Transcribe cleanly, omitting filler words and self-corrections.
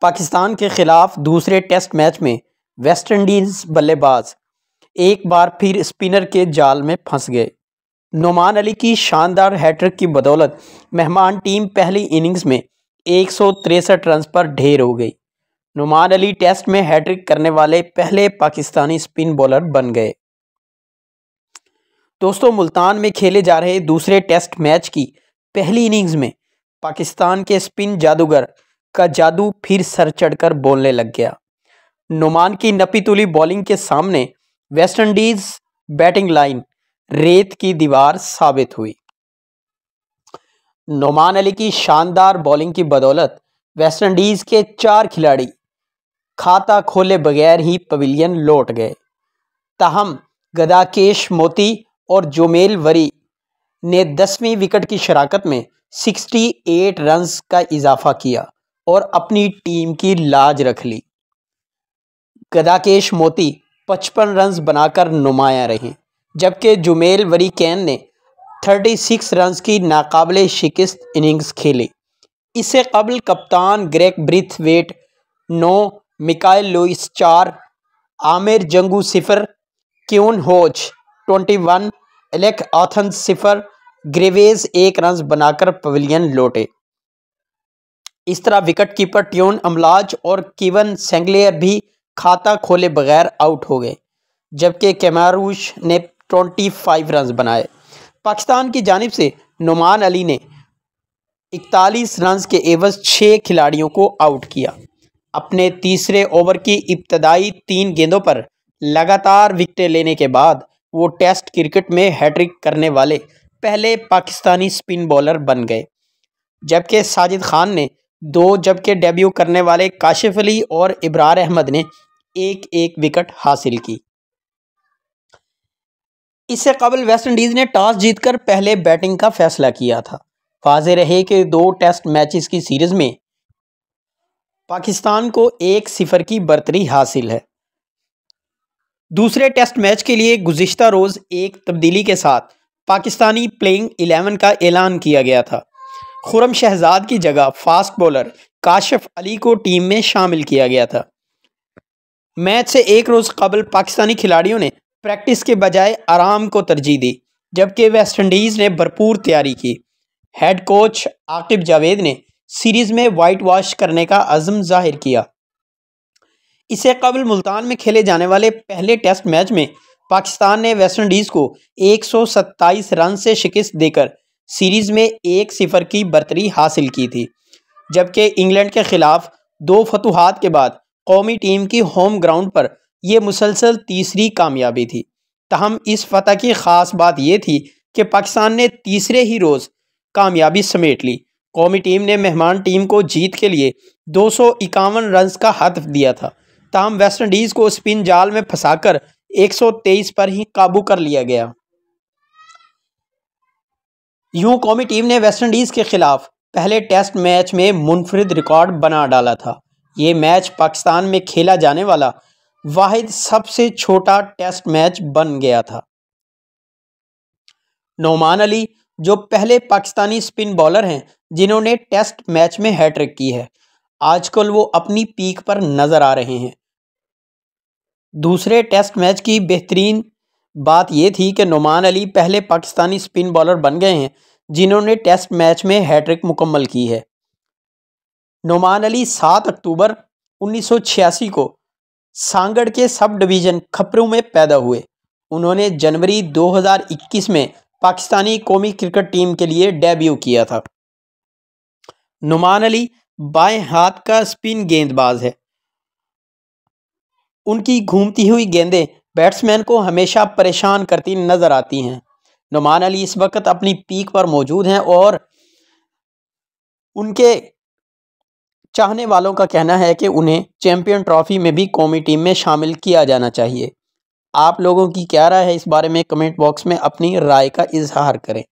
पाकिस्तान के खिलाफ दूसरे टेस्ट मैच में वेस्टइंडीज बल्लेबाज एक बार फिर स्पिनर के जाल में फंस गए। नोमान अली की शानदार हैट्रिक की बदौलत मेहमान टीम पहली इनिंग्स में 163 रन पर ढेर हो गई। नोमान अली टेस्ट में हैट्रिक करने वाले पहले पाकिस्तानी स्पिन बॉलर बन गए। दोस्तों, मुल्तान में खेले जा रहे दूसरे टेस्ट मैच की पहली इनिंग्स में पाकिस्तान के स्पिन जादूगर का जादू फिर सर चढ़कर बोलने लग गया। नोमान की नपी तुली बॉलिंग के सामने वेस्टइंडीज बैटिंग लाइन रेत की दीवार साबित हुई। नोमान अली की शानदार बॉलिंग की बदौलत वेस्टइंडीज के 4 खिलाड़ी खाता खोले बगैर ही पवेलियन लौट गए। ताहम गदाकेश मोती और जोमेल वरी ने 10वीं विकेट की शराकत में 68 रन्स का इजाफा किया और अपनी टीम की लाज रख ली। गदाकेश मोती 55 रन्स बनाकर नुमाया रहे, जबकि जुमेल वरी कैन ने 36 रन्स की नाकाबिले शिकस्त इनिंग्स खेली। इससे कबल कप्तान Greg Braithwaite 9, Mikyle Louis 4, Amir Jangoo 0, Kavem Hodge 21, Alick Athanaze 0, Greaves 1 run बनाकर पवेलियन लौटे। इस तरह विकेट कीपर ट्यून अमलाज और कीवन सेंगलेयर भी खाता खोले बगैर आउट हो गए, जबकि कैमारूश ने 25 रन बनाए। पाकिस्तान की जानिब से नोमान अली ने 41 रन के एवज 6 खिलाड़ियों को आउट किया। अपने तीसरे ओवर की इब्तदाई 3 गेंदों पर लगातार विकेटें लेने के बाद वो टेस्ट क्रिकेट में हैट्रिक करने वाले पहले पाकिस्तानी स्पिन बॉलर बन गए, जबकि साजिद खान ने 2 जबकि डेब्यू करने वाले काशिफ अली और इब्रार अहमद ने एक विकेट हासिल की। इससे कबल वेस्टइंडीज ने टॉस जीतकर पहले बैटिंग का फैसला किया था। वाज़ेह रहे कि 2 टेस्ट मैचेस की सीरीज में पाकिस्तान को 1-0 की बरतरी हासिल है। दूसरे टेस्ट मैच के लिए गुज़िश्ता रोज़ एक तब्दीली के साथ पाकिस्तानी प्लेइंग 11 का ऐलान किया गया था। खुरम शहजाद की जगह फास्ट बॉलर काशिफ अली को टीम में शामिल किया गया था। मैच से एक रोज़ कबल पाकिस्तानी खिलाड़ियों ने प्रैक्टिस के बजाय आराम को तरजीह दी, जबकि वेस्टइंडीज़ ने भरपूर तैयारी की। हेड कोच आकिब जावेद ने सीरीज़ में वाइट वॉश करने का अज़्म जाहिर किया। इससे कबल मुल्तान में खेले जाने वाले पहले टेस्ट मैच में पाकिस्तान ने वेस्टइंडीज़ को 127 रन से शिकस्त देकर सीरीज़ में 1-0 की बरतरी हासिल की थी, जबकि इंग्लैंड के खिलाफ 2 फतुहात के बाद कौमी टीम की होम ग्राउंड पर यह मुसलसल तीसरी कामयाबी थी। तहम इस फतह की ख़ास बात यह थी कि पाकिस्तान ने तीसरे ही रोज़ कामयाबी समेट ली। कौमी टीम ने मेहमान टीम को जीत के लिए 251 रन का हदफ दिया था। ताहम वेस्टइंडीज़ को स्पिन जाल में फंसाकर 123 पर ही काबू कर लिया गया। यूं कौमी टीम ने वेस्टइंडीज़ के खिलाफ पहले टेस्ट मैच में मुनफरिद रिकॉर्ड बना डाला था। ये मैच पाकिस्तान में खेला जाने वाला वाहिद सबसे छोटा टेस्ट मैच बन गया था। नोमान अली जो पहले पाकिस्तानी स्पिन बॉलर हैं जिन्होंने टेस्ट मैच में हैट्रिक की है, आजकल वो अपनी पीक पर नजर आ रहे हैं। दूसरे टेस्ट मैच की बेहतरीन बात यह थी कि नोमान अली पहले पाकिस्तानी स्पिन बॉलर बन गए हैं जिन्होंने टेस्ट मैच में हैट्रिक मुकम्मल की है। नोमान अली 7 अक्टूबर 1986 को सांगड़ के सब डिवीज़न खपरू में पैदा हुए। उन्होंने जनवरी 2021 में पाकिस्तानी कौमी क्रिकेट टीम के लिए डेब्यू किया था। नोमान अली बाएं हाथ का स्पिन गेंदबाज है। उनकी घूमती हुई गेंदें बैट्समैन को हमेशा परेशान करती नजर आती हैं। नोमान अली इस वक्त अपनी पीक पर मौजूद हैं और उनके चाहने वालों का कहना है कि उन्हें चैंपियन ट्रॉफी में भी कौमी टीम में शामिल किया जाना चाहिए। आप लोगों की क्या राय है इस बारे में? कमेंट बॉक्स में अपनी राय का इजहार करें।